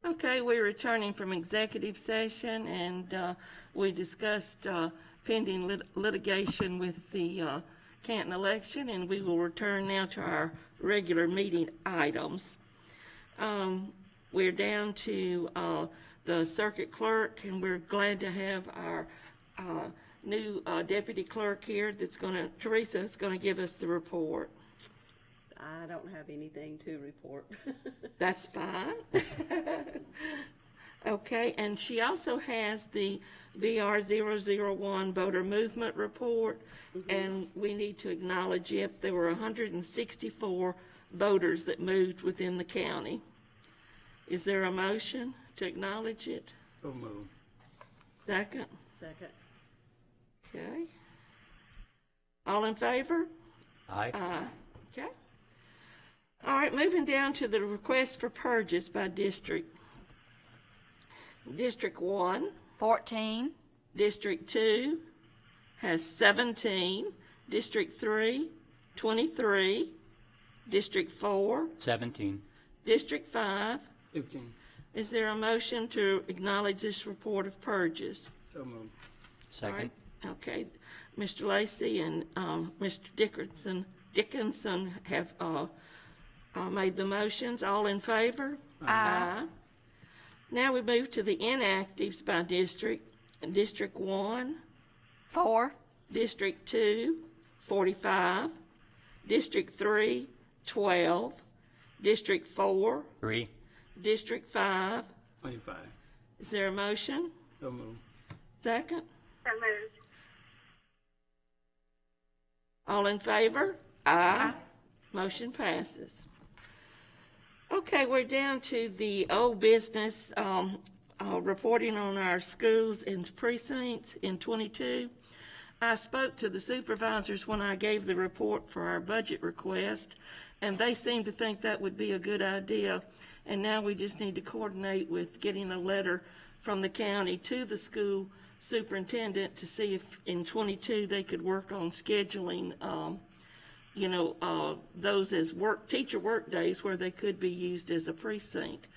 Okay, we're returning from executive session, and we discussed pending litigation with the Canton election, and we will return now to our regular meeting items. We're down to the circuit clerk, and we're glad to have our new deputy clerk here Teresa is going to give us the report. I don't have anything to report. That's fine. Okay, and she also has the VR001 voter movement report, and we need to acknowledge it. There were 164 voters that moved within the county. Is there a motion to acknowledge it? So moved. Second? Second. Okay. All in favor? Aye. Aye. Okay. All right, moving down to the request for purges by district. District 1, 14, District 2 has 17, District 3, 23, District 4, 17. District 5. 15. Is there a motion to acknowledge this report of purges? So moved. All right, Second. okay, Mr. Lacy and Mr. Dickinson have made the motions. All in favor? Aye. Now we move to the inactives by district. District 1, 4, District 2, 45, District 3, 12, District 4, 3. District 5. 25. Is there a motion? So moved. Second? So moved. All in favor? Aye. Motion passes. Okay, we're down to the old business, reporting on our schools and precincts in 22. I spoke to the supervisors when I gave the report for our budget request, and they seemed to think that would be a good idea. And now we just need to coordinate with getting a letter from the county to the school superintendent to see if in 22 they could work on scheduling those as teacher work days where they could be used as a precinct.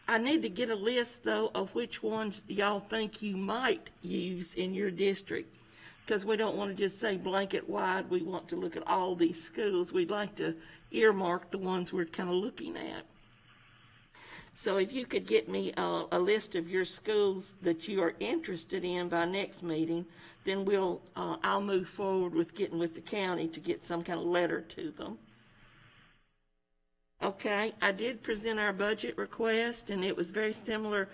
I need to get a list, though, of which ones y'all think you might use in your district, because we don't want to just say blanket wide. We want to look at all these schools. We'd like to earmark the ones we're kind of looking at. So if you could get me a list of your schools that you are interested in by next meeting, then I'll move forward with getting with the county to get some kind of letter to them. Okay, I did present our budget request, and it was very similar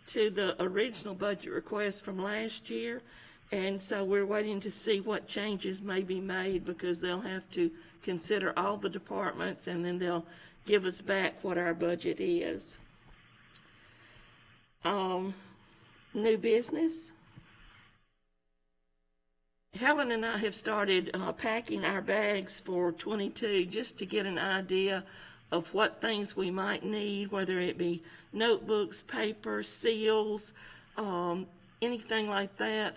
to the original budget request from last year. And so we're waiting to see what changes may be made, because they'll have to consider all the departments, and then they'll give us back what our budget is. New business. Helen and I have started packing our bags for 22 just to get an idea of what things we might need, whether it be notebooks, paper, seals, anything like that.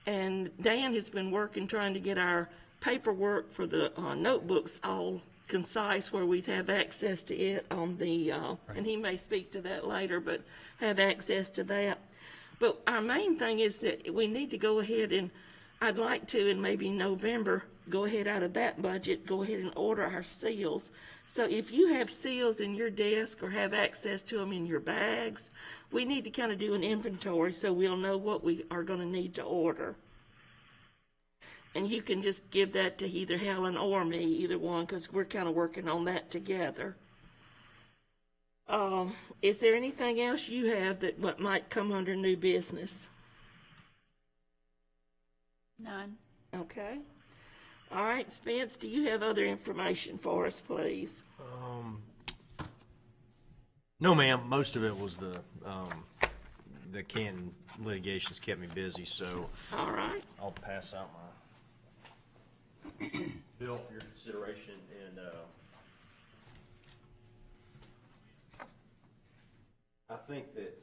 And Dan has been working trying to get our paperwork for the notebooks all concise, where we'd have access to it on the, and he may speak to that later, but have access to that. But our main thing is that we need to go ahead and, I'd like to, in maybe November, go ahead out of that budget, go ahead and order our seals. So if you have seals in your desk or have access to them in your bags, we need to kind of do an inventory so we'll know what we are going to need to order. And you can just give that to either Helen or me, either one, because we're kind of working on that together. Is there anything else you have that what might come under new business? none. Okay. All right, Spence, do you have other information for us, please? No, ma'am. Most of it was the Canton litigations kept me busy, so All right. I'll pass out my bill for your consideration. And I think that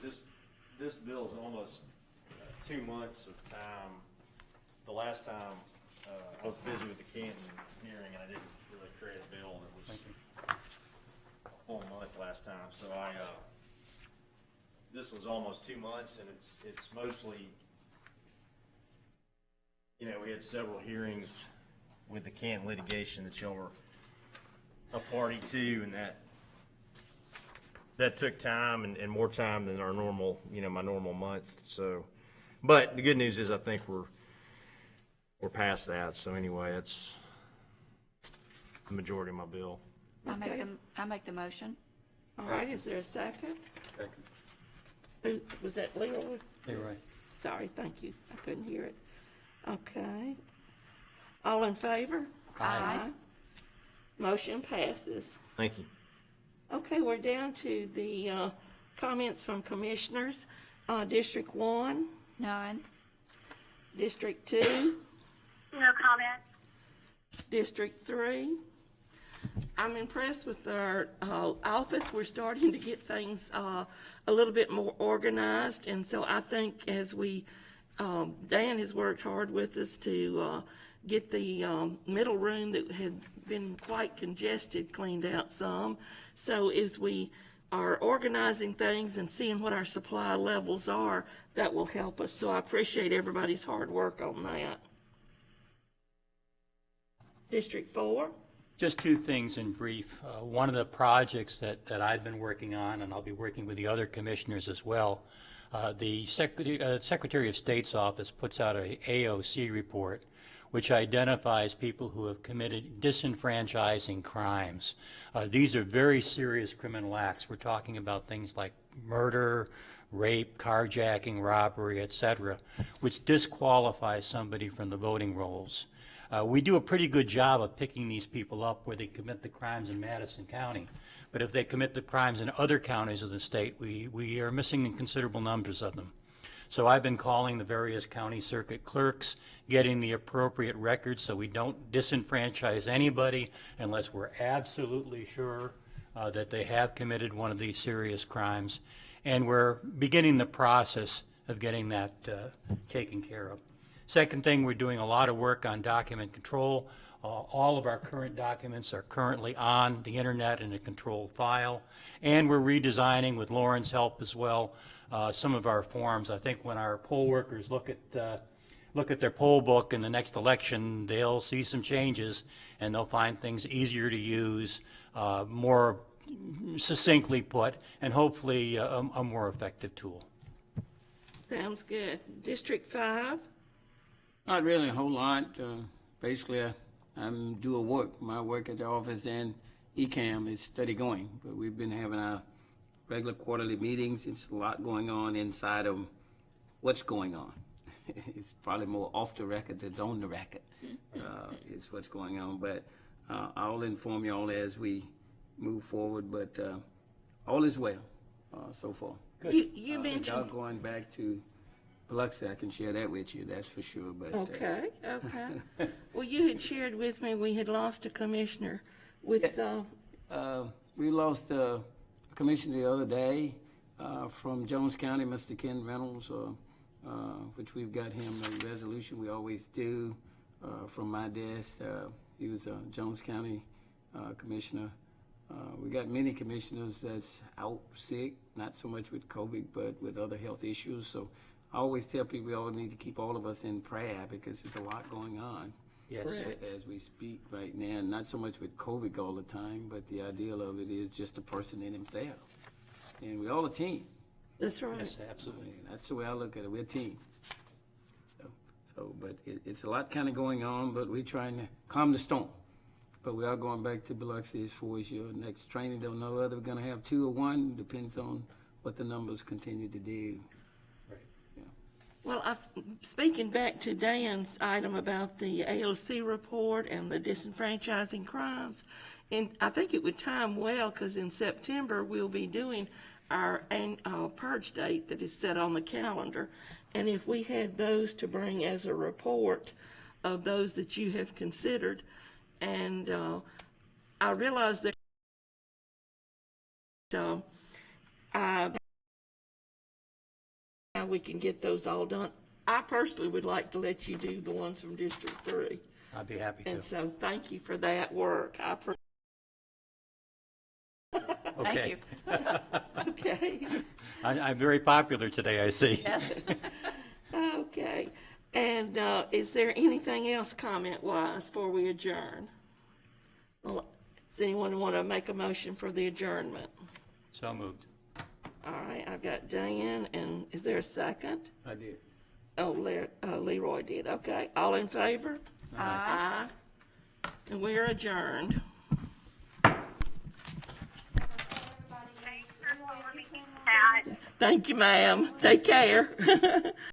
this bill is almost 2 months of time. The last time I was busy with the Canton hearing, and I didn't really create a bill, and it was a full month last last time, so this was almost 2 months, and it's mostly, we had several hearings with the Canton litigation that y'all were a party to, and that took time and more time than our normal, my normal month. So, but the good news is I think we're past that. So anyway, that's the majority of my bill. I make the motion. All right, is there a second? Second. Who, was that Leroy? Leroy. Sorry, thank you. I couldn't hear it. Okay. All in favor? Aye. Motion passes. Thank you. Okay, we're down to the comments from commissioners. District 1, None. District 2, No comment. District 3. I'm impressed with our office. We're starting to get things a little bit more organized, and so I think as Dan has worked hard with us to get the middle room that had been quite congested cleaned out some. So as we are organizing things and seeing what our supply levels are, that will help us. So I appreciate everybody's hard work on that. District 4. Just two things in brief. One of the projects that I've been working on, and I'll be working with the other commissioners as well, the Secretary of State's office puts out a AOC report which identifies people who have committed disenfranchising crimes. These are very serious criminal acts. We're talking about things like murder, rape, carjacking, robbery, etc., which disqualifies somebody from the voting rolls. We do a pretty good job of picking these people up where they commit the crimes in Madison County. But if they commit the crimes in other counties of the state, we are missing considerable numbers of them. So I've been calling the various county circuit clerks, getting the appropriate records so we don't disenfranchise anybody unless we're absolutely sure that they have committed one of these serious crimes. And we're beginning the process of getting that taken care of. Second thing, we're doing a lot of work on document control. All of our current documents are currently on the internet in a controlled file. And we're redesigning, with Lauren's help as well, some of our forms. I think when our poll workers look at their poll book in the next election, they'll see some changes and they'll find things easier to use, more succinctly put, and hopefully a more effective tool. Sounds good. District 5. Not really a whole lot. Basically, I'm doing work. My work at the office and ECAM is steady going, but we've been having our regular quarterly meetings. It's a lot going on inside of what's going on. It's probably more off the record than on the record is what's going on. But I'll inform you all as we move forward. But all is well so far. You mentioned. Without going back to Biloxi, I can share that with you, that's for sure. But Okay. Well, you had shared with me we had lost a commissioner with, we lost a commissioner the other day from Jones County, Mr. Ken Reynolds, which we've got him a resolution we always do from my desk. He was a Jones County commissioner. We got many commissioners that's out sick, not so much with COVID, but with other health issues. So I always tell people we all need to keep all of us in prayer because there's a lot going on. Yes. As we speak right now, not so much with COVID all the time, but the ideal of it is just a person in himself. And we all a team. that's right. Yes, absolutely. And that's the way I look at it. We're a team. But it's a lot kind of going on, but we're trying to calm the storm. But we are going back to Biloxi as far as your next training. Don't know whether we're going to have 2 or 1. Depends on what the numbers continue to do. Well, speaking back to Dan's item about the AOC report and the disenfranchising crimes, and I think it would time well because in September we'll be doing our purge date that is set on the calendar. And if we had those to bring as a report of those that you have considered, and I realize that we can get those all done. I personally would like to let you do the ones from District 3. I'd be happy to. And so thank you for that work. Thank you. Okay, I'm very popular today, I see. Yes. okay. And is there anything else comment-wise before we adjourn? Well, does anyone want to make a motion for the adjournment? So moved. All right, I've got Dan, and is there a second? I did. Oh, Leroy did, okay. All in favor? Aye. And we are adjourned. Thanks for looking at Thank you, ma'am. Take care.